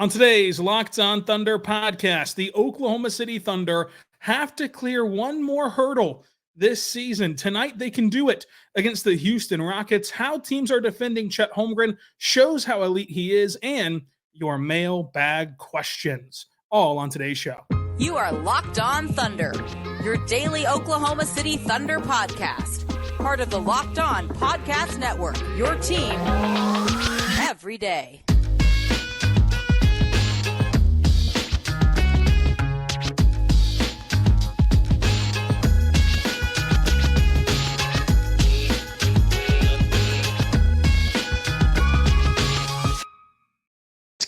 On today's Locked On Thunder podcast, the Oklahoma City Thunder have to clear one more hurdle this season. Tonight, they can do it against the Houston Rockets. How teams are defending Chet Holmgren shows how elite he is, and your mailbag questions, all on today's show. You are Locked On Thunder, your daily Oklahoma City Thunder podcast. Part of the Locked On Podcast Network, your team every day.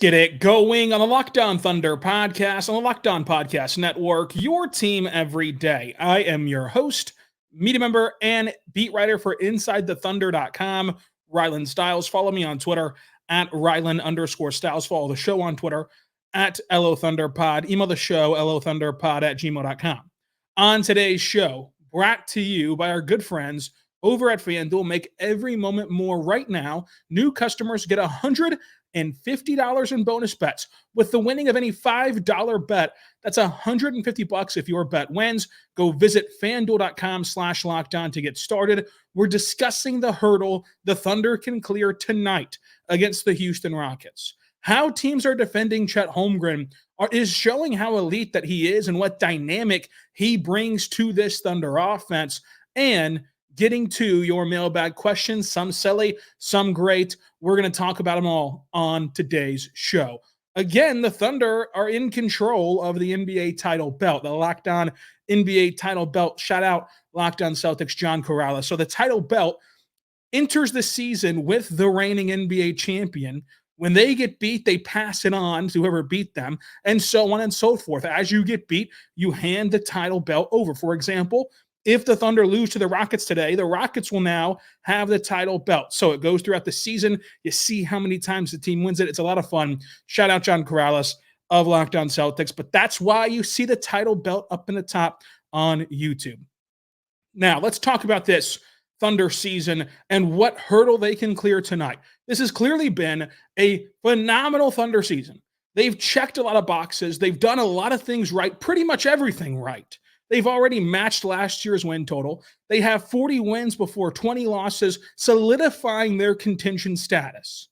Get it going on the Locked On Thunder podcast, on the Locked On Podcast Network, your team every day. I am your host, media member, and beat writer for InsideTheThunder.com, Rylan Stiles. Follow me on Twitter at Rylan_Stiles. Follow the show on Twitter at LOThunderPod. Email the show, LOThunderPod@gmail.com. On today's show, brought to you by our good friends over at FanDuel. Make every moment more right now. New customers get $150 in bonus bets with the winning of any $5 bet. That's $150 if your bet wins. Go visit fanduel.com/lockedon to get started. We're discussing the hurdle the Thunder can clear tonight against the Houston Rockets. How teams are defending Chet Holmgren is showing how elite that he is and what dynamic he brings to this Thunder offense, and getting to your mailbag questions, some silly, some great. We're going to talk about them all on today's show. Again, the Thunder are in control of the NBA title belt, the Locked On NBA title belt. Shout out Locked On Celtics, John Corrales. So the title belt enters the season with the reigning NBA champion. When they get beat, they pass it on to whoever beat them, and so on and so forth. As you get beat, you hand the title belt over. For example, if the Thunder lose to the Rockets today, the Rockets will now have the title belt. So it goes throughout the season. You see how many times the team wins it. It's a lot of fun. Shout out John Corrales of Locked On Celtics. But that's why you see the title belt up in the top on YouTube. Now, let's talk about this Thunder season and what hurdle they can clear tonight. This has clearly been a phenomenal Thunder season. They've checked a lot of boxes. They've done a lot of things right, pretty much everything right. They've already matched last year's win total. They have 40 wins before 20 losses, solidifying their contention status.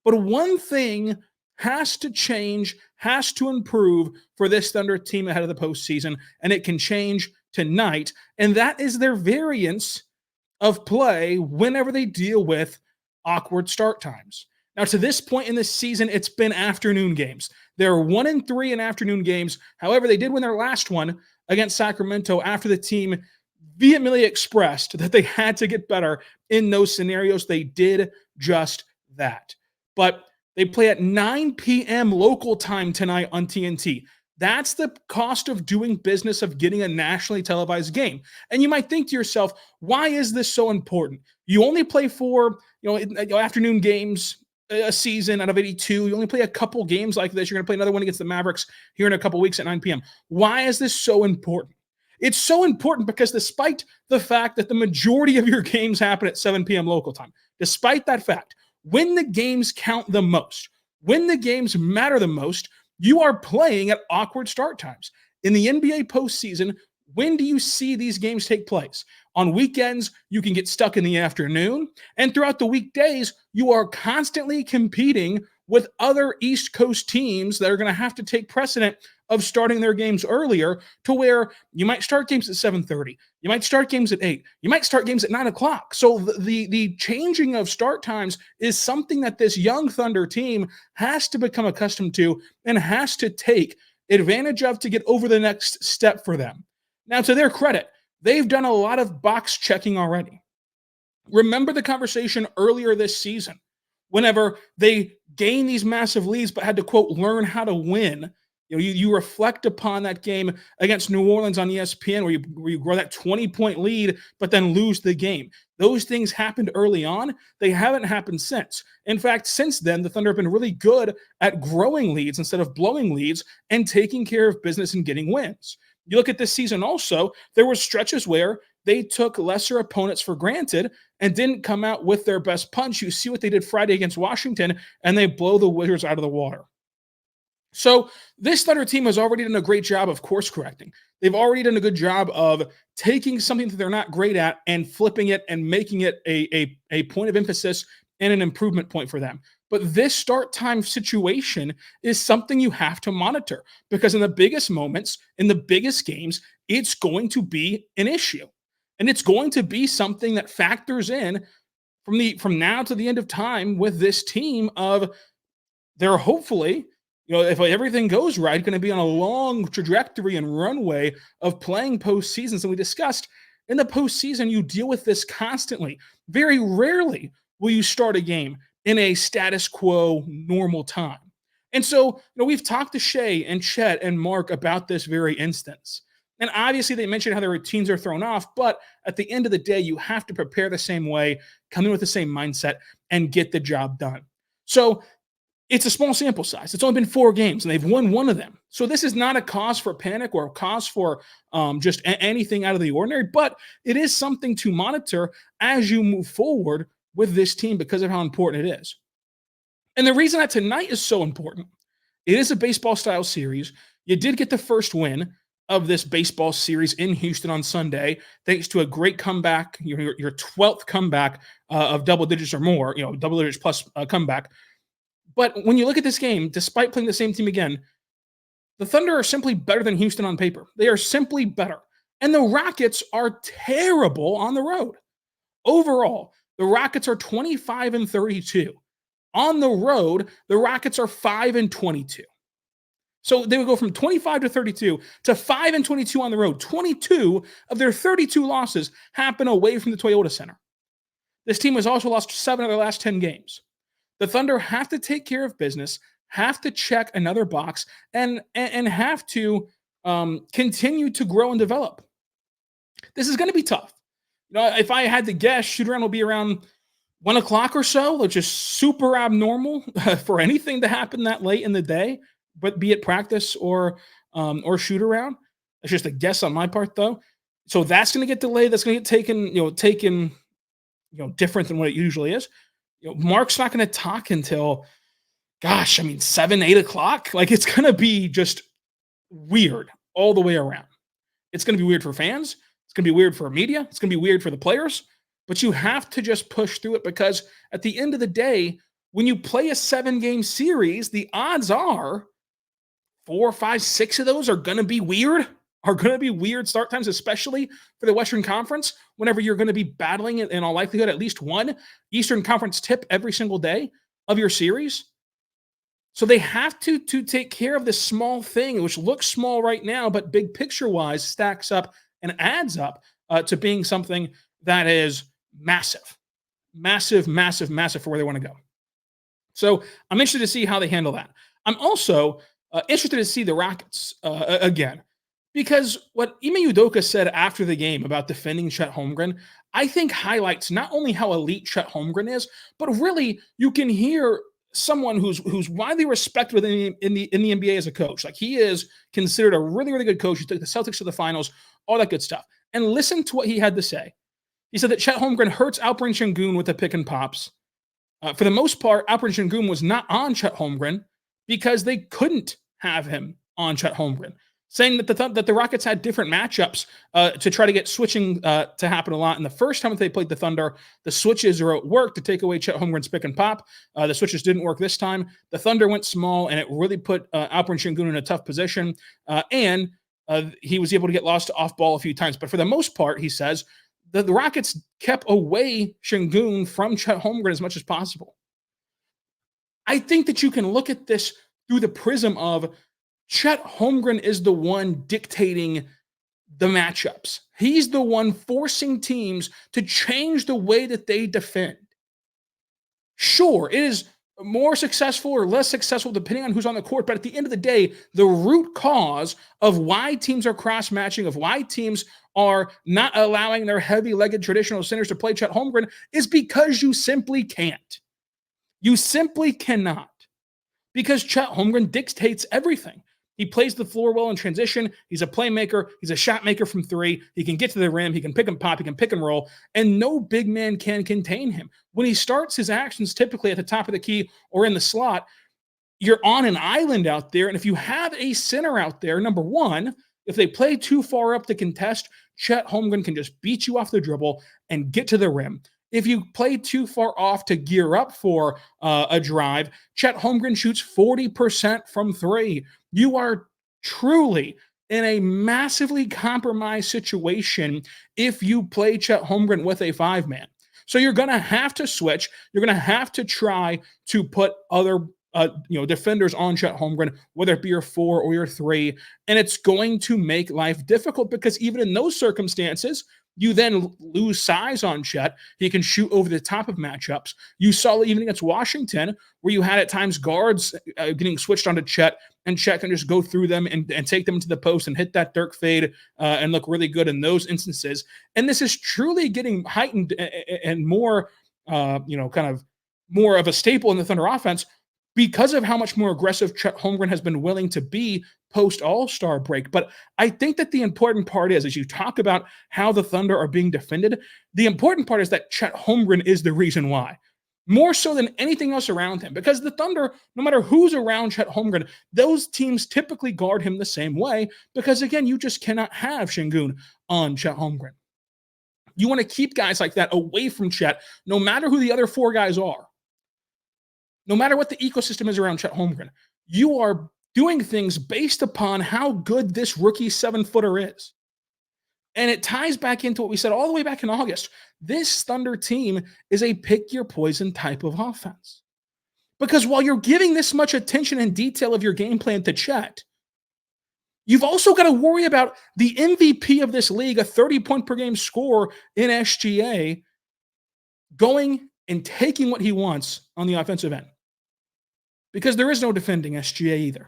But one thing has to change, has to improve for this Thunder team ahead of the postseason, and it can change tonight, and that is their variance of play whenever they deal with awkward start times. Now, to this point in this season, it's been afternoon games. They're 1-3 in afternoon games. However, they did win their last one against Sacramento after the team vehemently expressed that they had to get better in those scenarios. They did just that. But they play at 9 p.m. local time tonight on TNT. That's the cost of doing business of getting a nationally televised game. And you might think to yourself, why is this so important? You only play 4 afternoon games a season out of 82. You only play a couple games like this. You're going to play another one against the Mavericks here in a couple weeks at 9 p.m. Why is this so important? It's so important because despite the fact that the majority of your games happen at 7 p.m. local time, despite that fact, when the games count the most, when the games matter the most, you are playing at awkward start times. In the NBA postseason, when do you see these games take place? On weekends, you can get stuck in the afternoon, and throughout the weekdays, you are constantly competing with other East Coast teams that are going to have to take precedent of starting their games earlier, to where you might start games at 7:30, you might start games at 8, you might start games at 9 o'clock. So the changing of start times is something that this young Thunder team has to become accustomed to and has to take advantage of to get over the next step for them. Now, to their credit, they've done a lot of box checking already. Remember the conversation earlier this season, whenever they gained these massive leads but had to, quote, learn how to win. You reflect upon that game against New Orleans on ESPN where you grow that 20-point lead but then lose the game. Those things happened early on. They haven't happened since. In fact, since then, the Thunder have been really good at growing leads instead of blowing leads and taking care of business and getting wins. You look at this season also, there were stretches where they took lesser opponents for granted and didn't come out with their best punch. You see what they did Friday against Washington, and they blow the Wizards out of the water. So this Thunder team has already done a great job of course correcting. They've already done a good job of taking something that they're not great at and flipping it and making it a point of emphasis and an improvement point for them. But this start time situation is something you have to monitor because in the biggest moments, in the biggest games, it's going to be an issue. And it's going to be something that factors in from now to the end of time with this team of they're hopefully, if everything goes right, going to be on a long trajectory and runway of playing postseasons. And we discussed in the postseason, you deal with this constantly. Very rarely will you start a game in a status quo normal time. And so, we've talked to Shay and Chet and Mark about this very instance. And obviously, they mentioned how their routines are thrown off, but at the end of the day, you have to prepare the same way, come in with the same mindset, and get the job done. So, it's a small sample size. It's only been 4 games, and they've won one of them. So this is not a cause for panic or a cause for just anything out of the ordinary, but it is something to monitor as you move forward with this team because of how important it is. And the reason that tonight is so important, it is a baseball-style series. You did get the first win of this baseball series in Houston on Sunday, thanks to a great comeback, your 12th comeback of double digits or more, double digits plus comeback. But when you look at this game, despite playing the same team again, the Thunder are simply better than Houston on paper. They are simply better. And the Rockets are terrible on the road. Overall, the Rockets are 25-32. On the road, the Rockets are 5-22. So they would go from 25-32 to 5-22 on the road. 22 of their 32 losses happen away from the Toyota Center. This team has also lost 7 of their last 10 games. The Thunder have to take care of business, have to check another box, and have to continue to grow and develop. This is going to be tough. If I had to guess, shoot-around will be around 1 o'clock or so, which is super abnormal for anything to happen that late in the day, but be it practice or shoot-around. That's just a guess on my part, though. So that's going to get delayed. That's going to get taken different than what it usually is. Mark's not going to talk until, 7, 8 o'clock. Like, it's going to be just weird all the way around. It's going to be weird for fans. It's going to be weird for media. It's going to be weird for the players. But you have to just push through it because at the end of the day, when you play a 7-game series, the odds are 4, 5, 6 of those are going to be weird. Are going to be weird start times, especially for the Western Conference, whenever you're going to be battling in all likelihood at least one Eastern Conference tip every single day of your series. So they have to take care of this small thing, which looks small right now, but big picture-wise stacks up and adds up to being something that is massive. Massive, massive, massive for where they want to go. So I'm interested to see how they handle that. I'm also interested to see the Rockets again. Because what Ime Udoka said after the game about defending Chet Holmgren, I think highlights not only how elite Chet Holmgren is, but really you can hear someone who's widely respected in the NBA as a coach. Like, he is considered a really, really good coach. He took the Celtics to the finals, all that good stuff. And listen to what he had to say. He said that Chet Holmgren hurts Alperen Sengun with the pick and pops. For the most part, Alperen Sengun was not on Chet Holmgren because they couldn't have him on Chet Holmgren, saying that the Rockets had different matchups to try to get switching to happen a lot. And the first time that they played the Thunder, the switches worked to take away Chet Holmgren's pick and pop. The switches didn't work this time. The Thunder went small, and it really put Alperen Sengun in a tough position. And he was able to get lost off ball a few times. But for the most part, he says, the Rockets kept away Sengun from Chet Holmgren as much as possible. I think that you can look at this through the prism of Chet Holmgren is the one dictating the matchups. He's the one forcing teams to change the way that they defend. Sure, it is more successful or less successful depending on who's on the court, but at the end of the day, the root cause of why teams are cross-matching, of why teams are not allowing their heavy-legged traditional centers to play Chet Holmgren is because you simply can't. You simply cannot. Because Chet Holmgren dictates everything. He plays the floor well in transition. He's a playmaker. He's a shot maker from 3. He can get to the rim. He can pick and pop. He can pick and roll. And no big man can contain him. When he starts his actions typically at the top of the key or in the slot, you're on an island out there. And if you have a center out there, number one, if they play too far up to contest, Chet Holmgren can just beat you off the dribble and get to the rim. If you play too far off to gear up for a drive, Chet Holmgren shoots 40% from three. You are truly in a massively compromised situation if you play Chet Holmgren with a five-man. So you're going to have to switch. You're going to have to try to put other defenders on Chet Holmgren, whether it be your 4 or your 3, and it's going to make life difficult because even in those circumstances, you then lose size on Chet. He can shoot over the top of matchups. You saw even against Washington where you had at times guards getting switched onto Chet, and Chet can just go through them and take them to the post and hit that Dirk fade and look really good in those instances. And this is truly getting heightened and more, kind of more of a staple in the Thunder offense because of how much more aggressive Chet Holmgren has been willing to be post All-Star break. But I think that the important part is, as you talk about how the Thunder are being defended, the important part is that Chet Holmgren is the reason why. More so than anything else around him. Because the Thunder, no matter who's around Chet Holmgren, those teams typically guard him the same way. Because again, you just cannot have Sengun on Chet Holmgren. You want to keep guys like that away from Chet, no matter who the other 4 guys are. No matter what the ecosystem is around Chet Holmgren, you are doing things based upon how good this rookie 7-footer is. And it ties back into what we said all the way back in August. This Thunder team is a pick-your-poison type of offense. Because while you're giving this much attention and detail of your game plan to Chet, you've also got to worry about the MVP of this league, a 30-point-per-game scorer in SGA, going and taking what he wants on the offensive end. Because there is no defending SGA either.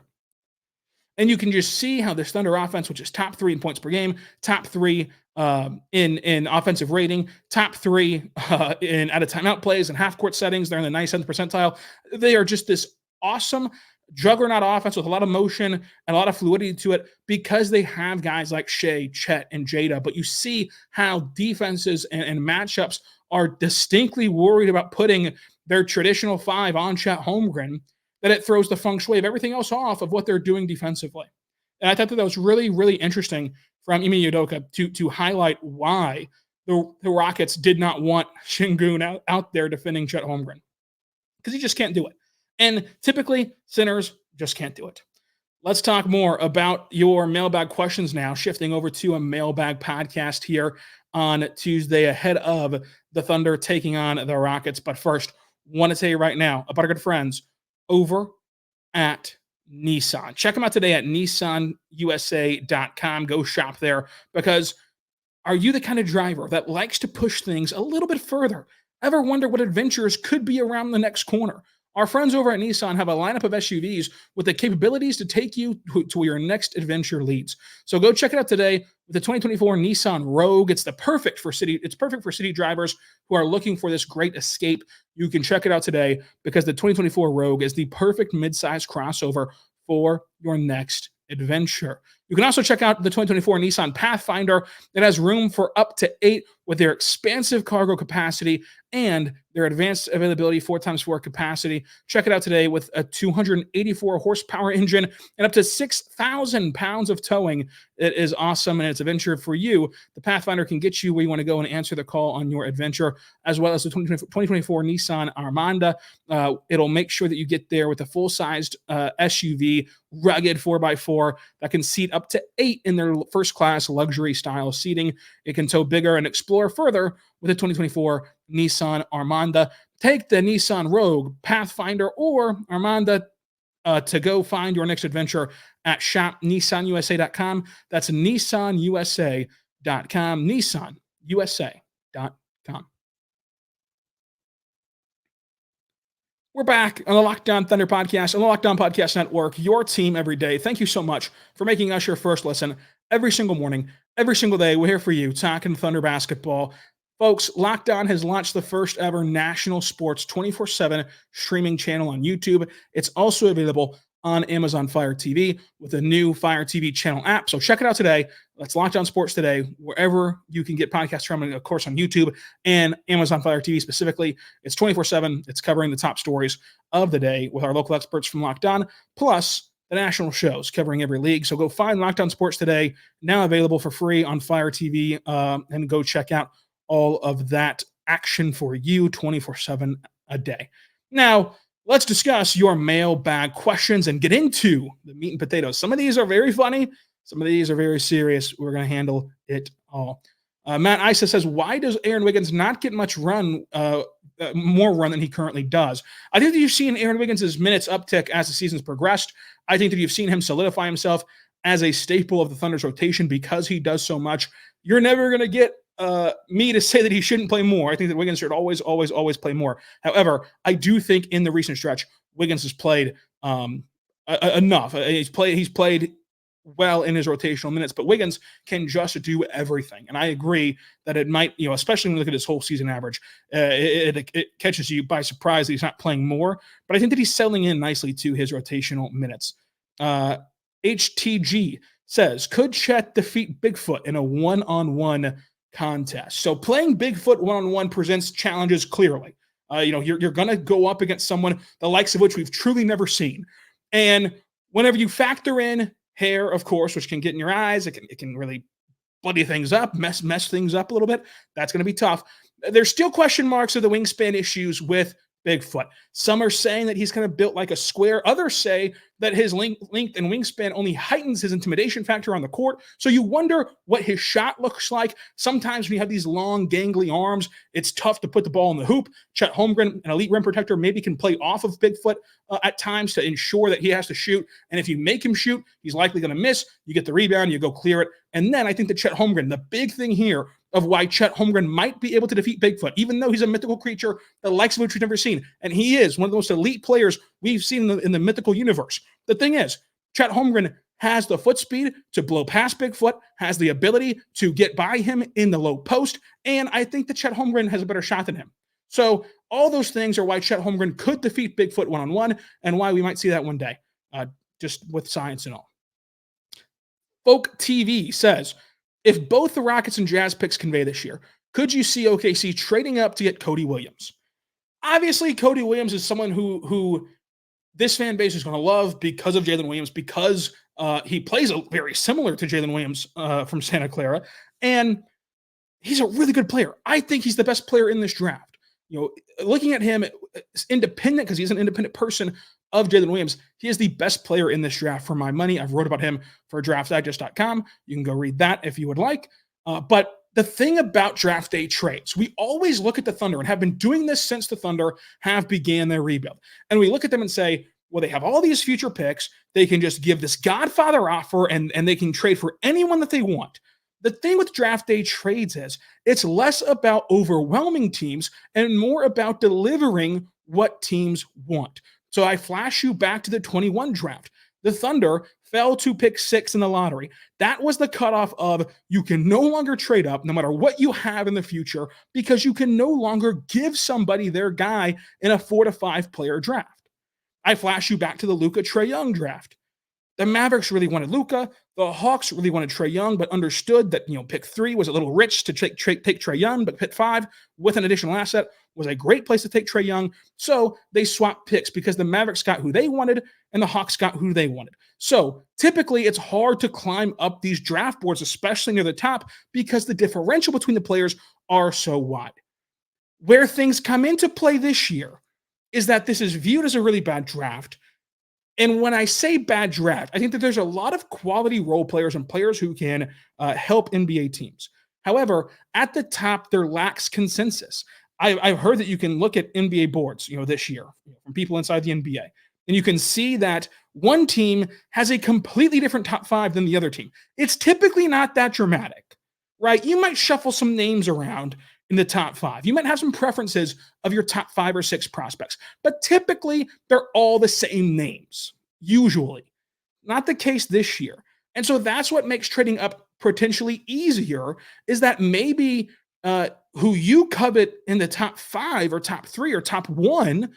And you can just see how this Thunder offense, which is top 3 in points per game, top 3 in offensive rating, top 3 in out of timeout plays and half-court settings. They're in the 97th percentile. They are just this awesome juggernaut offense with a lot of motion and a lot of fluidity to it because they have guys like Shea, Chet, and Jada. But you see how defenses and matchups are distinctly worried about putting their traditional 5 on Chet Holmgren, that it throws the feng shui of everything else off of what they're doing defensively. And I thought that was really, really interesting from Ime Udoka to highlight why the Rockets did not want Sengun out there defending Chet Holmgren. Because he just can't do it. And typically, centers just can't do it. Let's talk more about your mailbag questions now, shifting over to a mailbag podcast here on Tuesday ahead of the Thunder taking on the Rockets. But first, want to tell you right now about our good friends over at Nissan. Check them out today at NissanUSA.com. Go shop there because are you the kind of driver that likes to push things a little bit further? Ever wonder what adventures could be around the next corner? Our friends over at Nissan have a lineup of SUVs with the capabilities to take you to where your next adventure leads. So go check it out today with the 2024 Nissan Rogue. It's perfect for city drivers who are looking for this great escape. You can check it out today because the 2024 Rogue is the perfect midsize crossover for your next adventure. You can also check out the 2024 Nissan Pathfinder. It has room for up to 8 with their expansive cargo capacity and their advanced availability 4x4 capacity. Check it out today with a 284 horsepower engine and up to 6,000 pounds of towing. It is awesome, and it's a venture for you. The Pathfinder can get you where you want to go and answer the call on your adventure, as well as the 2024 Nissan Armada. It'll make sure that you get there with a full-sized SUV, rugged 4x4 that can seat up to 8 in their first-class luxury style seating. It can tow bigger and explore further with the 2024 Nissan Armada. Take the Nissan Rogue, Pathfinder, or Armada to go find your next adventure at shop.nissanusa.com. That's nissanusa.com, nissanusa.com. We're back on the Locked On Thunder podcast, on the Locked On Podcast Network, your team every day. Thank you so much for making us your first listen every single morning, every single day. We're here for you, talking Thunder basketball. Folks, Locked On has launched the first ever national sports 24/7 streaming channel on YouTube. It's also available on Amazon Fire TV with a new Fire TV channel app. So check it out today. That's Locked On Sports Today, wherever you can get podcasts from, and of course on YouTube and Amazon Fire TV specifically. It's 24/7. It's covering the top stories of the day with our local experts from Locked On, plus the national shows covering every league. So go find Locked On Sports Today, now available for free on Fire TV, and go check out all of that action for you 24/7 a day. Now, let's discuss your mailbag questions and get into the meat and potatoes. Some of these are very funny. Some of these are very serious. We're going to handle it all. Matt Isa says, why does Aaron Wiggins not get much run, more run than he currently does? I think that you've seen Aaron Wiggins' minutes uptick as the season's progressed. I think that you've seen him solidify himself as a staple of the Thunder's rotation because he does so much. You're never going to get me to say that he shouldn't play more. I think that Wiggins should always play more. However, I do think in the recent stretch, Wiggins has played enough. He's played well in his rotational minutes, but Wiggins can just do everything. And I agree that it might, especially when you look at his whole season average, it catches you by surprise that he's not playing more. But I think that he's settling in nicely to his rotational minutes. HTG says, could Chet defeat Bigfoot in a one-on-one contest? So playing Bigfoot one-on-one presents challenges clearly. You're going to go up against someone the likes of which we've truly never seen. And whenever you factor in hair, of course, which can get in your eyes, it can really bloody things up, mess things up a little bit. That's going to be tough. There's still question marks of the wingspan issues with Bigfoot. Some are saying that he's kind of built like a square. Others say that his length and wingspan only heightens his intimidation factor on the court. So you wonder what his shot looks like. Sometimes when you have these long, gangly arms, it's tough to put the ball in the hoop. Chet Holmgren, an elite rim protector, maybe can play off of Bigfoot at times to ensure that he has to shoot. And if you make him shoot, he's likely going to miss. You get the rebound, you go clear it. And then I think that Chet Holmgren, the big thing here of why Chet Holmgren might be able to defeat Bigfoot, even though he's a mythical creature, the likes of which we've never seen. And he is one of the most elite players we've seen in the mythical universe. The thing is, Chet Holmgren has the foot speed to blow past Bigfoot, has the ability to get by him in the low post, and I think that Chet Holmgren has a better shot than him. So all those things are why Chet Holmgren could defeat Bigfoot one-on-one and why we might see that one day, just with science and all. Folk TV says, if both the Rockets and Jazz picks convey this year, could you see OKC trading up to get Cody Williams? Obviously, Cody Williams is someone who this fan base is going to love because of Jalen Williams, because he plays very similar to Jalen Williams from Santa Clara, and he's a really good player. I think he's the best player in this draft. Looking at him, independent, because he's an independent person of Jalen Williams, he is the best player in this draft for my money. I've wrote about him for draftdigest.com. You can go read that if you would like. But the thing about draft day trades, we always look at the Thunder and have been doing this since the Thunder have began their rebuild. And we look at them and say, well, they have all these future picks. They can just give this Godfather offer and they can trade for anyone that they want. The thing with draft day trades is it's less about overwhelming teams and more about delivering what teams want. So I flash you back to the 21 draft. The Thunder fell to pick 6 in the lottery. That was the cutoff of you can no longer trade up no matter what you have in the future because you can no longer give somebody their guy in a 4 to 5 player draft. I flash you back to the Luka Trae Young draft. The Mavericks really wanted Luka. The Hawks really wanted Trae Young, but understood that pick 3 was a little rich to take Trae Young, but pick 5 with an additional asset was a great place to take Trae Young. So they swapped picks because the Mavericks got who they wanted and the Hawks got who they wanted. So typically it's hard to climb up these draft boards, especially near the top, because the differential between the players are so wide. Where things come into play this year is that this is viewed as a really bad draft. And when I say bad draft, I think that there's a lot of quality role players and players who can help NBA teams. However, at the top, there lacks consensus. I've heard that you can look at NBA boards, this year from people inside the NBA, and you can see that one team has a completely different top 5 than the other team. It's typically not that dramatic, right? You might shuffle some names around in the top 5. You might have some preferences of your top 5 or 6 prospects, but typically they're all the same names, usually. Not the case this year. And so that's what makes trading up potentially easier, is that maybe who you covet in the top 5 or top 3 or top 1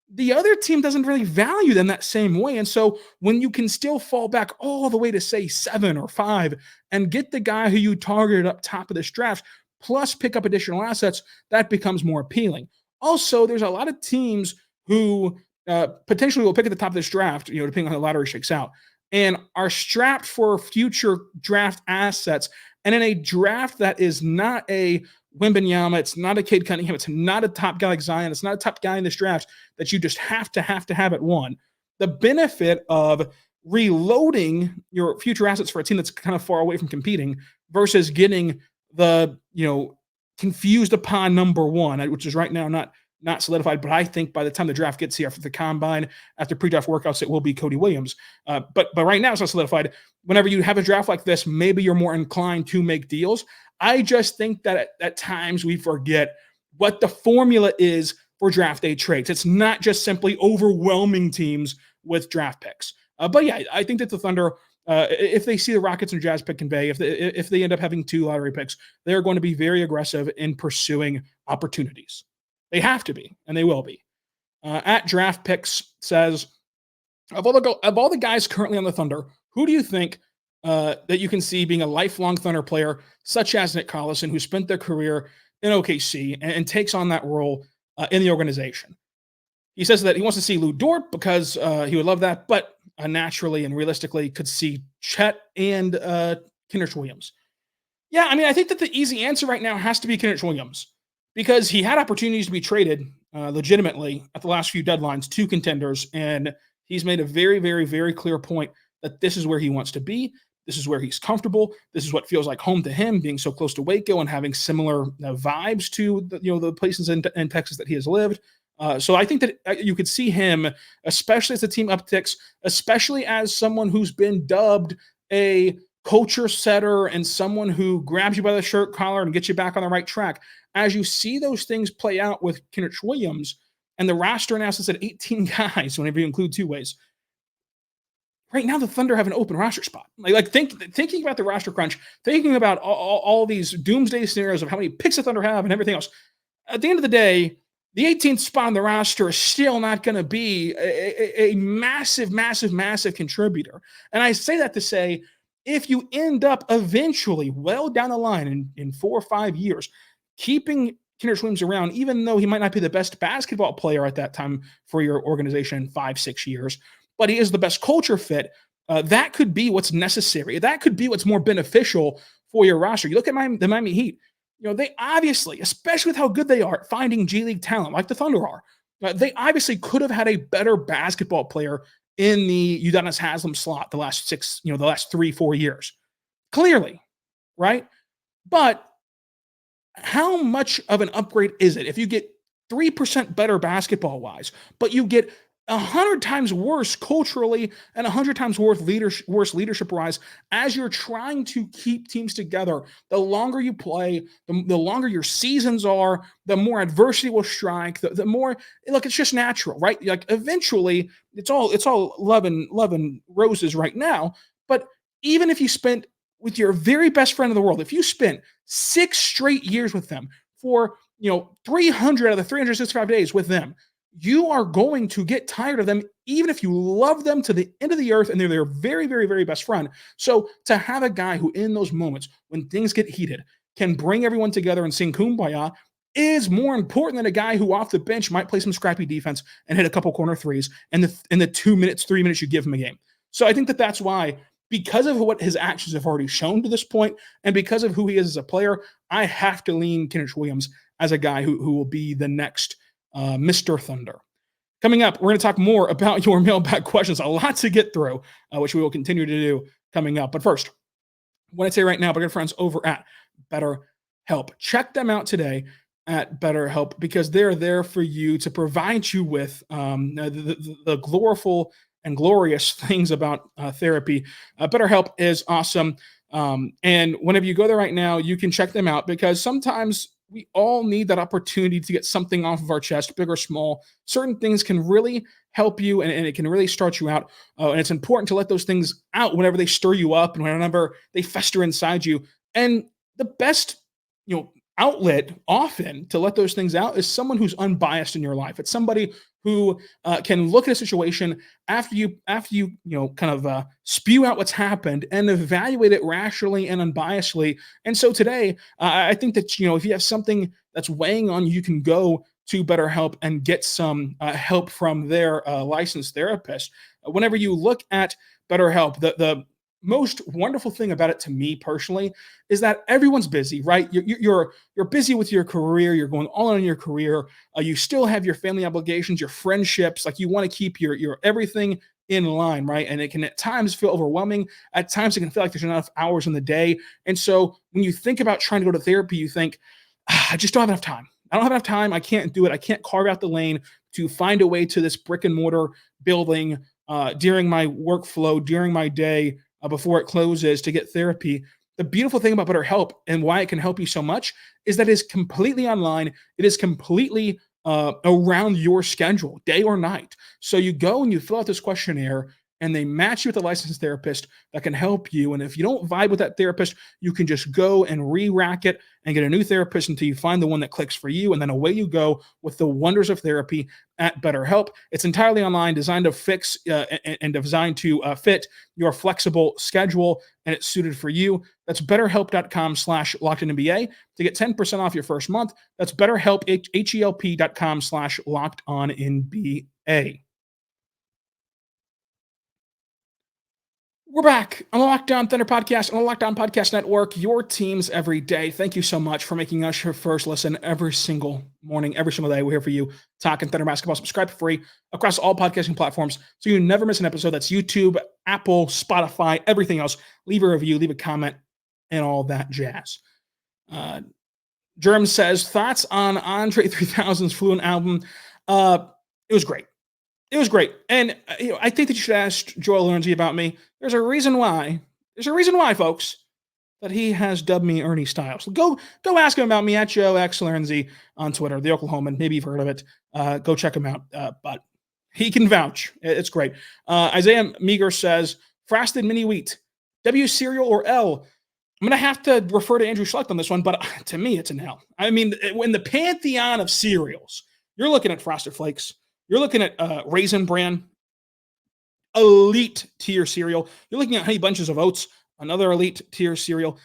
the other team doesn't really value them that same way. And so when you can still fall back all the way to say 7 or 5 and get the guy who you targeted up top of this draft, plus pick up additional assets, that becomes more appealing. Also, there's a lot of teams who potentially will pick at the top of this draft, depending on how the lottery shakes out, and are strapped for future draft assets. And in a draft that is not a Wembanyama, it's not a Cade Cunningham, it's not a top guy like Zion, it's not a top guy in this draft that you just have to have at 1. The benefit of reloading your future assets for a team that's kind of far away from competing versus getting the confused upon number 1, which is right now not solidified, but I think by the time the draft gets here, after the combine, after pre-draft workouts, it will be Cody Williams. But right now it's not solidified. Whenever you have a draft like this, maybe you're more inclined to make deals. I just think that at times we forget what the formula is for draft day trades. It's not just simply overwhelming teams with draft picks. But yeah, I think that the Thunder, if they see the Rockets and Jazz pick convey, if they end up having 2 lottery picks, they're going to be very aggressive in pursuing opportunities. They have to be, and they will be. At Draft Picks says, of all the guys currently on the Thunder, who do you think that you can see being a lifelong Thunder player, such as Nick Collison, who spent their career in OKC and takes on that role in the organization? He says that he wants to see Lou Dort because he would love that, but naturally and realistically could see Chet and Kenrich Williams. Yeah, I mean, I think that the easy answer right now has to be Kenrich Williams, because he had opportunities to be traded legitimately at the last few deadlines to contenders, and he's made a very, very, very clear point that this is where he wants to be. This is where he's comfortable. This is what feels like home to him, being so close to Waco and having similar vibes to the places in Texas that he has lived. So I think that you could see him, especially as the team upticks, especially as someone who's been dubbed a culture setter and someone who grabs you by the shirt collar and gets you back on the right track. As you see those things play out with Kenrich Williams, and the roster now sits at 18 guys whenever you include two-ways. Right now, the Thunder have an open roster spot. Thinking about the roster crunch, thinking about all these doomsday scenarios of how many picks the Thunder have and everything else. At the end of the day, the 18th spot on the roster is still not going to be a massive, massive, massive contributor. And I say that to say, if you end up eventually, well down the line in 4 or 5 years, keeping Kenrich Williams around, even though he might not be the best basketball player at that time for your organization in 5-6 years, but he is the best culture fit, that could be what's necessary. That could be what's more beneficial for your roster. You look at the Miami Heat, they obviously, especially with how good they are at finding G League talent, like the Thunder are, they obviously could have had a better basketball player in the Udonis Haslem slot the last 3-4 years. Clearly, right? But how much of an upgrade is it if you get 3% better basketball-wise, but you get 100 times worse culturally and 100 times worse leadership-wise as you're trying to keep teams together? The longer you play, the longer your seasons are, the more adversity will strike, the more, look, it's just natural, right? Like, eventually, it's all love and roses right now, but even if you spent with your very best friend in the world, if you spent 6 straight years with them for 300 out of the 365 days with them, you are going to get tired of them, even if you love them to the end of the earth and they're their very, very, very best friend. So to have a guy who, in those moments when things get heated, can bring everyone together and sing Kumbaya is more important than a guy who off the bench might play some scrappy defense and hit a couple corner threes in the 3 minutes you give him a game. So I think that that's why, because of what his actions have already shown to this point, and because of who he is as a player, I have to lean Kenrich Williams as a guy who will be the next Mr. Thunder. Coming up, we're going to talk more about your mailbag questions. A lot to get through, which we will continue to do coming up. But first, what I'd say right now, my good friends over at BetterHelp. Check them out today at BetterHelp, because they're there for you to provide you with the gloriful and glorious things about therapy. BetterHelp is awesome. And whenever you go there right now, you can check them out, because sometimes we all need that opportunity to get something off of our chest, big or small. Certain things can really help you, and it can really start you out. And it's important to let those things out whenever they stir you up and whenever they fester inside you. And the best, outlet often to let those things out is someone who's unbiased in your life. It's somebody who can look at a situation after you kind of spew out what's happened and evaluate it rationally and unbiasedly. And so today, I think that if you have something that's weighing on you, you can go to BetterHelp and get some help from their licensed therapist. Whenever you look at BetterHelp, the most wonderful thing about it to me personally is that everyone's busy, right? You're busy with your career. You're going all in on your career. You still have your family obligations, your friendships. Like you want to keep your everything in line, right? And it can at times feel overwhelming. At times it can feel like there's not enough hours in the day. And so when you think about trying to go to therapy, you think, I just don't have enough time. I don't have enough time. I can't do it. I can't carve out the lane to find a way to this brick and mortar building during my workflow, during my day, before it closes to get therapy. The beautiful thing about BetterHelp and why it can help you so much is that it's completely online. It is completely around your schedule, day or night. So you go and you fill out this questionnaire and they match you with a licensed therapist that can help you. And if you don't vibe with that therapist, you can just go and re-rack it and get a new therapist until you find the one that clicks for you. And then away you go with the wonders of therapy at BetterHelp. It's entirely online, designed to fix and designed to fit your flexible schedule, and it's suited for you. That's betterhelp.com/lockedonnba to get 10% off your first month. That's betterhelp, HELP.com/lockedonnba. We're back on the Locked On Thunder podcast, on the Locked On Podcast Network, your teams every day. Thank you so much for making us your first listen every single morning, every single day. We're here for you, talking Thunder basketball. Subscribe for free across all podcasting platforms so you never miss an episode. That's YouTube, Apple, Spotify, everything else. Leave a review, leave a comment, and all that jazz. Germ says, thoughts on Andre 3000's Fluent album? It was great. It was great. And I think that you should ask Joel Lindsay about me. There's a reason why. There's a reason why, folks, that he has dubbed me Ernie Styles. Go ask him about me at Joe X Lindsay on Twitter, the Oklahoman. Maybe you've heard of it. Go check him out. But he can vouch. It's great. Isaiah Meager says, frosted mini wheat, W cereal or L? I'm going to have to refer to Andrew Schlecht on this one, but to me, it's an L. I mean, in the pantheon of cereals, you're looking at Frosted Flakes. You're looking at Raisin Bran, elite tier cereal. You're looking at Honey Bunches of Oats, another elite tier cereal.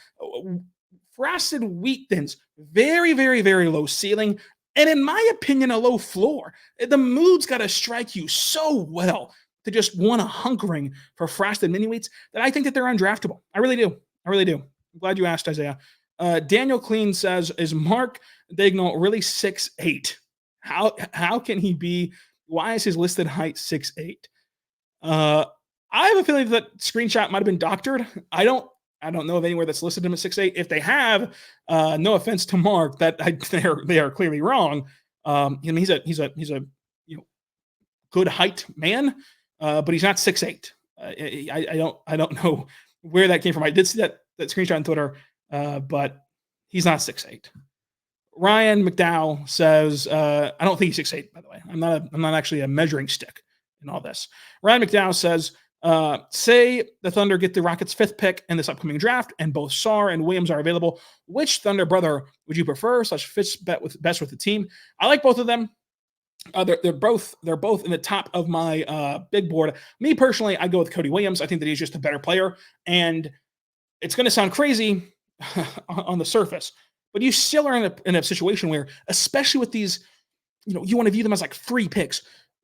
Frosted Wheat Thins, very, very, very low ceiling. And in my opinion, a low floor. The mood's got to strike you so well to just want a hunkering for Frosted Mini Wheats that I think that they're undraftable. I really do. I really do. I'm glad you asked, Isaiah. Daniel Clean says, is Mark Daigneault really 6'8"? How can he be? Why is his listed height 6'8"? I have a feeling that screenshot might have been doctored. I don't know of anywhere that's listed him at 6'8". If they have, no offense to Mark, that they are clearly wrong. He's a good height man, but he's not 6'8". I don't know where that came from. I did see that screenshot on Twitter, but he's not 6'8". Ryan McDowell says, I don't think he's 6'8", by the way. I'm not actually a measuring stick in all this. Ryan McDowell says, say the Thunder get the Rockets' 5th pick in this upcoming draft, and both Sarr and Williams are available. Which Thunder brother would you prefer? Fits best with the team. I like both of them. They're both in the top of my big board. Me personally, I go with Cody Williams. I think that he's just a better player, and it's going to sound crazy on the surface, but you still are in a situation where, especially with these, you want to view them as like free picks.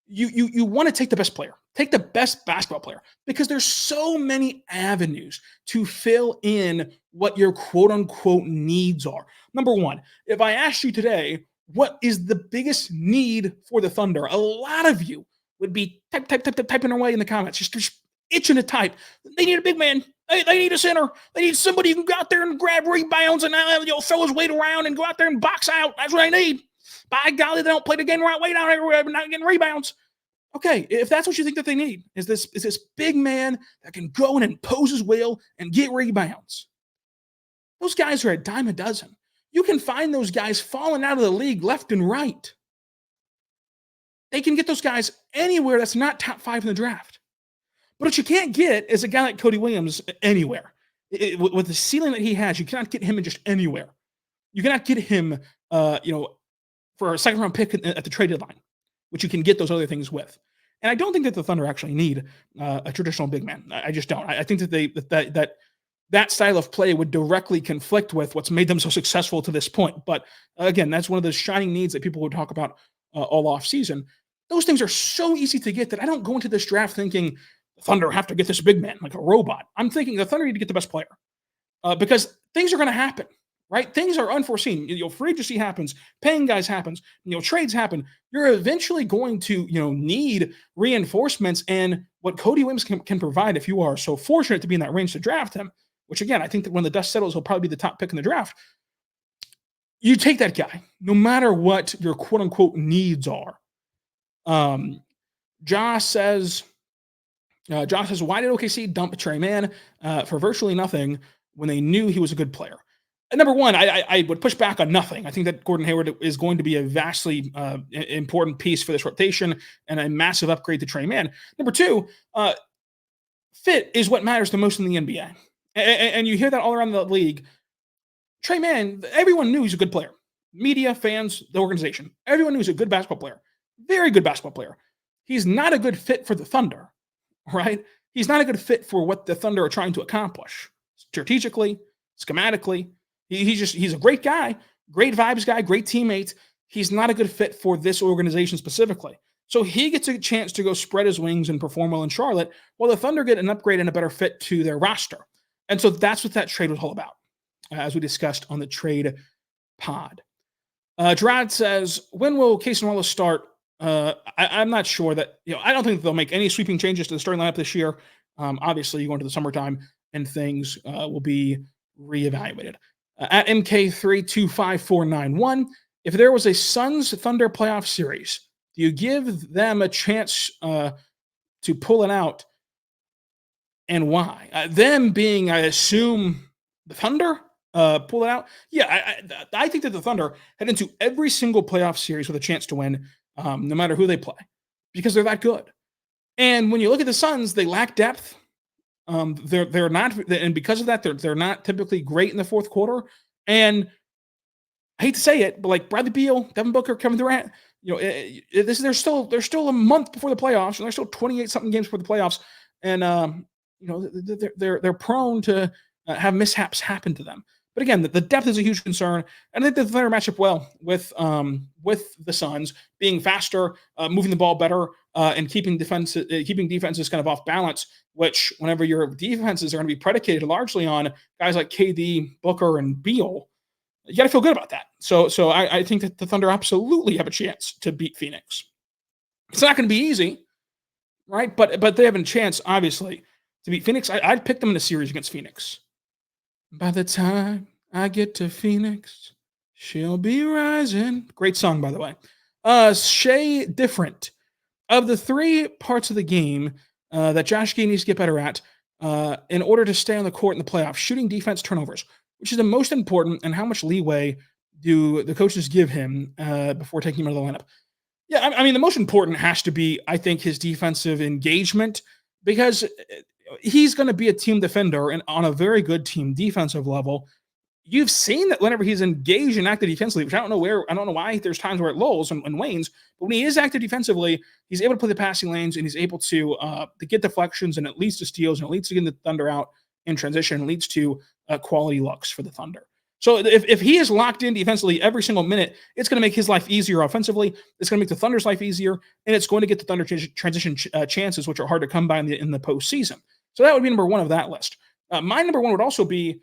You want to take the best player, take the best basketball player, because there's so many avenues to fill in what your quote unquote needs are. Number one, if I asked you today, what is the biggest need for the Thunder? A lot of you would be typing away in the comments, just itching to type. They need a big man. They need a center. They need somebody who can go out there and grab rebounds and throw his weight around and go out there and box out. That's what I need. By golly, they don't play the game right way down everywhere, not getting rebounds. Okay, if that's what you think that they need, is this big man that can go and impose his will and get rebounds. Those guys are a dime a dozen. You can find those guys falling out of the league left and right. They can get those guys anywhere that's not top 5 in the draft. But what you can't get is a guy like Cody Williams anywhere. With the ceiling that he has, you cannot get him in just anywhere. You cannot get him, for a second-round pick at the trade deadline which you can get those other things with. And I don't think that the Thunder actually need a traditional big man. I just don't. I think that that style of play would directly conflict with what's made them so successful to this point. But again, that's one of those shining needs that people would talk about all off season. Those things are so easy to get that I don't go into this draft thinking the Thunder have to get this big man like a robot. I'm thinking the Thunder need to get the best player because things are going to happen, right? Things are unforeseen. Free agency happens, paying guys happens, trades happen. You're eventually going to, need reinforcements, and what Cody Williams can provide if you are so fortunate to be in that range to draft him, which again, I think that when the dust settles, he'll probably be the top pick in the draft. You take that guy, no matter what your quote unquote needs are. Josh says, why did OKC dump Trey Mann for virtually nothing when they knew he was a good player? And number one, I would push back on nothing. I think that Gordon Hayward is going to be a vastly important piece for this rotation and a massive upgrade to Trey Mann. Number two, fit is what matters the most in the NBA. And you hear that all around the league. Trey Mann, everyone knew he's a good player. Media, fans, the organization. Everyone knew he's a good basketball player. Very good basketball player. He's not a good fit for the Thunder, right? He's not a good fit for what the Thunder are trying to accomplish. Strategically, schematically. He's a great guy, great vibes guy, great teammate. He's not a good fit for this organization specifically. So he gets a chance to go spread his wings and perform well in Charlotte, while the Thunder get an upgrade and a better fit to their roster. And so that's what that trade was all about, as we discussed on the trade pod. Gerard says, when will Case and Wallace start? I'm not sure that, I don't think they'll make any sweeping changes to the starting lineup this year. Obviously, you go into the summertime and things will be reevaluated. At MK325491, if there was a Suns Thunder playoff series, do you give them a chance to pull it out, and why? Them being, I assume, the Thunder pull it out? Yeah, I think that the Thunder head into every single playoff series with a chance to win, no matter who they play, because they're that good. And when you look at the Suns, they lack depth. They're not, and because of that, they're not typically great in the fourth quarter. And I hate to say it, but like Bradley Beal, Devin Booker, Kevin Durant, they're still a month before the playoffs, and they're still 28 something games before the playoffs, and they're prone to have mishaps happen to them. But again, the depth is a huge concern, and I think the Thunder match up well with the Suns being faster, moving the ball better, and keeping defenses kind of off balance. Which, whenever your defenses are going to be predicated largely on guys like KD, Booker, and Beal, you got to feel good about that. So I think that the Thunder absolutely have a chance to beat Phoenix. It's not going to be easy, right? But they have a chance, obviously, to beat Phoenix. I'd pick them in a series against Phoenix. By the time I get to Phoenix, she'll be rising. Great song, by the way. Shea Different. Of the three parts of the game that Josh Giddey needs to get better at in order to stay on the court in the playoffs, shooting, defense, turnovers, which is the most important, and how much leeway do the coaches give him before taking him out of the lineup? Yeah, I mean, the most important has to be, I think, his defensive engagement, because he's going to be a team defender and on a very good team defensive level. You've seen that whenever he's engaged and active defensively, which I don't know why there's times where it lulls and wanes, but when he is active defensively, he's able to play the passing lanes, and he's able to get deflections, and it leads to steals, and it leads to getting the Thunder out in transition, and leads to quality looks for the Thunder. So if he is locked in defensively every single minute, it's going to make his life easier offensively. It's going to make the Thunder's life easier, and it's going to get the Thunder transition chances, which are hard to come by in the postseason. So that would be number one of that list. My number one would also be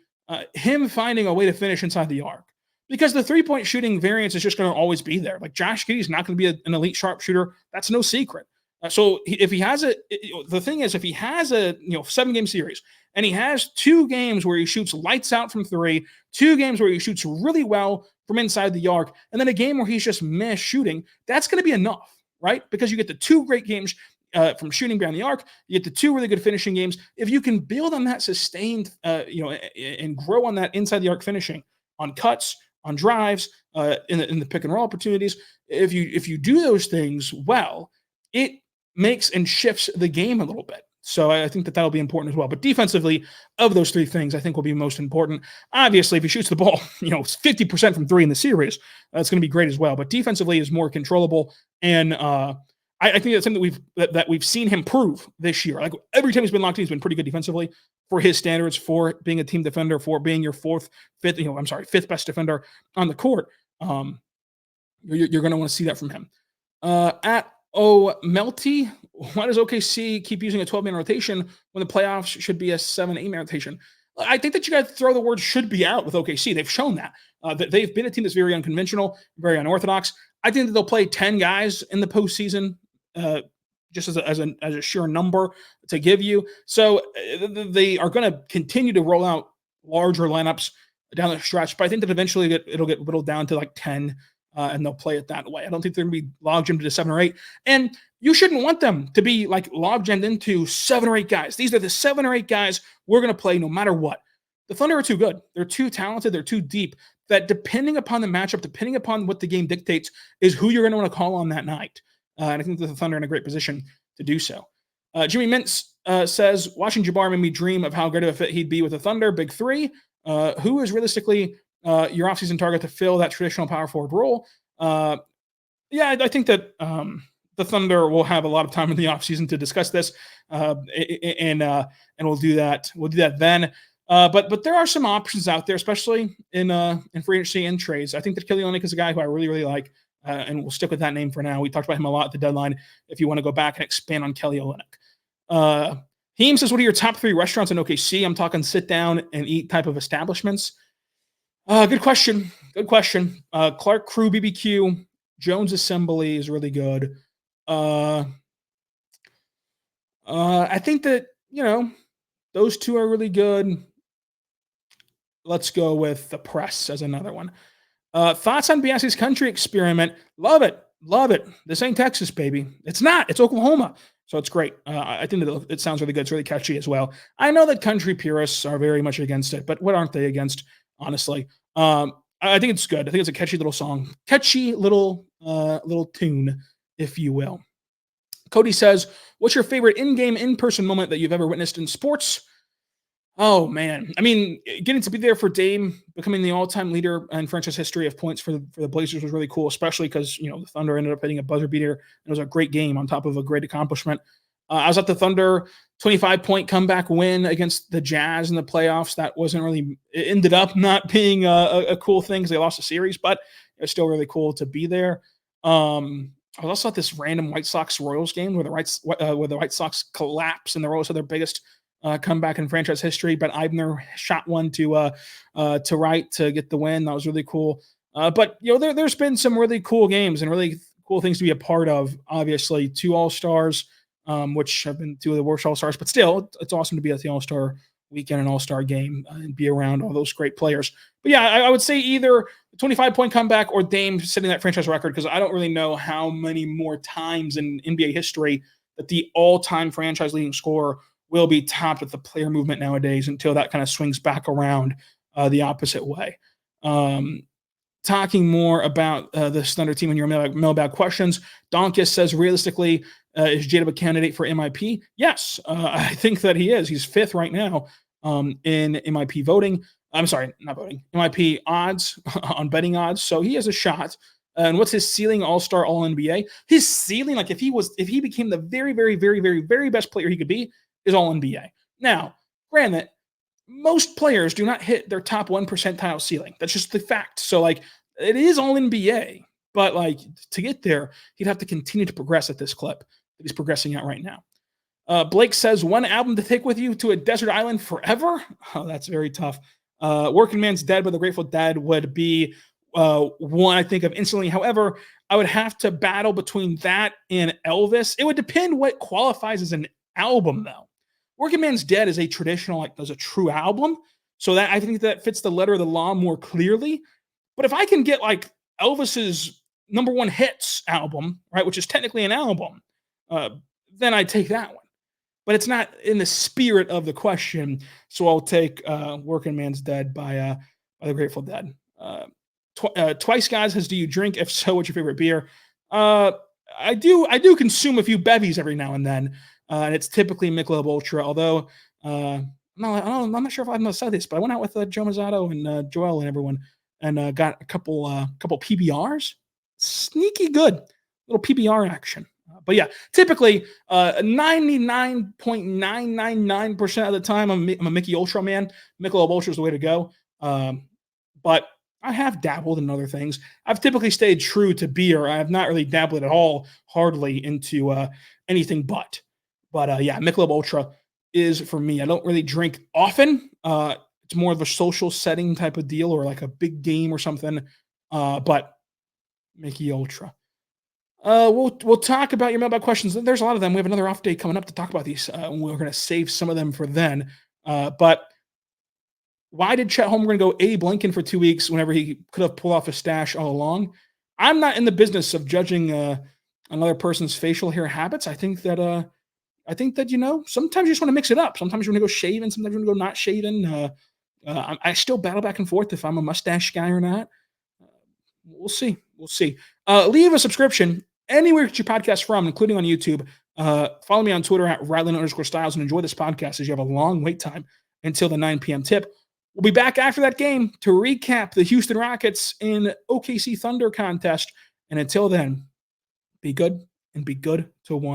him finding a way to finish inside the arc, because the three-point shooting variance is just going to always be there. Like, Josh Giddey is not going to be an elite sharpshooter. That's no secret. So if he has the thing is, if he has a 7-game series and he has 2 games where he shoots lights out from 3, 2 games where he shoots really well from inside the arc, and then a game where he's just meh shooting, that's going to be enough, right? Because you get the 2 great games from shooting behind the arc, you get the 2 really good finishing games. If you can build on that sustained, and grow on that inside the arc finishing, on cuts, on drives, in the pick and roll opportunities, if you do those things well, it makes and shifts the game a little bit. So I think that that'll be important as well. But defensively, of those three things, I think will be most important. Obviously, if he shoots the ball, 50% from three in the series, that's going to be great as well. But defensively is more controllable, and I think that's something that we've seen him prove this year. Like every time he's been locked in, he's been pretty good defensively for his standards, for being a team defender, for being your fifth best defender on the court. You're going to want to see that from him. At Melty, why does OKC keep using a 12-man rotation when the playoffs should be a 7-8-man rotation? I think that you got to throw the word "should be" out with OKC. They've shown that they've been a team that's very unconventional, very unorthodox. I think that they'll play 10 guys in the postseason, just as a sheer number to give you. So they are going to continue to roll out larger lineups down the stretch, but I think that eventually it'll get whittled down to like 10. And they'll play it that way. I don't think they're going to be log-jammed to 7 or 8. And you shouldn't want them to be like log-jammed into 7 or 8 guys. These are the 7 or 8 guys we're going to play no matter what. The Thunder are too good. They're too talented. They're too deep. That depending upon the matchup, depending upon what the game dictates, is who you're going to want to call on that night. And I think that the Thunder are in a great position to do so. Jimmy Mintz says, watching Jabbar made me dream of how great of a fit he'd be with the Thunder. Big three. Who is realistically your offseason target to fill that traditional power forward role? I think that the Thunder will have a lot of time in the offseason to discuss this, and we'll do that. We'll do that then. But there are some options out there, especially in free agency and trades. I think that Kelly Olynyk is a guy who I really, really like, and we'll stick with that name for now. We talked about him a lot at the deadline. If you want to go back and expand on Kelly Olynyk. Heem says, what are your top 3 restaurants in OKC? I'm talking sit down and eat type of establishments. Good question. Clark Crew BBQ, Jones Assembly is really good. I think that, those 2 are really good. Let's go with the Press as another one. Thoughts on Beyonce's country experiment? Love it. This ain't Texas, baby. It's not. It's Oklahoma. So it's great. I think that it sounds really good. It's really catchy as well. I know that country purists are very much against it, but what aren't they against? Honestly, I think it's good. I think it's a catchy little song, catchy little tune, if you will. Cody says, what's your favorite in-game, in-person moment that you've ever witnessed in sports? Oh, man. I mean, getting to be there for Dame becoming the all-time leader in franchise history of points for the Blazers was really cool, especially because, the Thunder ended up hitting a buzzer beater. It was a great game on top of a great accomplishment. I was at the Thunder 25-point comeback win against the Jazz in the playoffs. That wasn't really – it ended up not being a cool thing because they lost the series, but it was still really cool to be there. I was also at this random White Sox-Royals game where the White Sox collapse and the Royals had their biggest comeback in franchise history, but Eibner shot one to right to get the win. That was really cool. But there's been some really cool games and really cool things to be a part of. Obviously, 2 All-Stars, which have been 2 of the worst All-Stars, but still, it's awesome to be at the All-Star weekend and All-Star game and be around all those great players. But yeah, I would say either 25-point comeback or Dame setting that franchise record, because I don't really know how many more times in NBA history that the all-time franchise leading scorer will be topped with the player movement nowadays until that kind of swings back around the opposite way. Talking more about this Thunder team in your mailbag questions, Donkus says, realistically, is J-Dub a candidate for MIP? Yes, I think that he is. He's 5th right now in MIP voting. I'm sorry, not voting. MIP odds on betting odds. So he has a shot. And what's his ceiling? All-Star, All-NBA. His ceiling, like if he became the very, very, very, very, very best player he could be, is All-NBA. Now, granted, most players do not hit their top 1 percentile ceiling. That's just the fact. So, like, it is All-NBA, but, like, to get there, he'd have to continue to progress at this clip that he's progressing at right now. Blake says, one album to take with you to a desert island forever? Oh, that's very tough. Working Man's Dead by the Grateful Dead would be one I think of instantly. However, I would have to battle between that and Elvis. It would depend what qualifies as an album, though. Working Man's Dead is a traditional, like, there's a true album. So that I think that fits the letter of the law more clearly. But if I can get like Elvis's number 1 hits album, right, which is technically an album, then I take that one. But it's not in the spirit of the question. So I'll take Working Man's Dead by the Grateful Dead. Twice Guys says, do you drink? If so, what's your favorite beer? I do consume a few bevies every now and then, and it's typically Michelob Ultra. Although I'm not sure if I've said this, but I went out with Joe Mazzato and Joel and everyone, and got a couple PBRs. Sneaky good little PBR action. But yeah, typically 99.999% of the time, I'm a Mickey Ultra man. Michelob Ultra is the way to go. But I have dabbled in other things. I've typically stayed true to beer. I have not really dabbled at all, hardly into anything but. But yeah, Michelob Ultra is for me. I don't really drink often. It's more of a social setting type of deal, or like a big game or something. But Mickey Ultra. We'll talk about your mailbag questions. There's a lot of them. We have another off day coming up to talk about these. We're going to save some of them for then. But why did Chet Holmgren go Abe Lincoln for 2 weeks whenever he could have pulled off a stash all along? I'm not in the business of judging another person's facial hair habits. I think that sometimes you just want to mix it up. Sometimes you want to go shaven. Sometimes you want to go not shaven. I still battle back and forth if I'm a mustache guy or not. We'll see. Leave a subscription anywhere you get your podcast from, including on YouTube. Follow me on Twitter at Ryland_Styles, and enjoy this podcast as you have a long wait time until the 9 p.m. tip. We'll be back after that game to recap the Houston Rockets in OKC Thunder contest. And until then, be good and be good to one.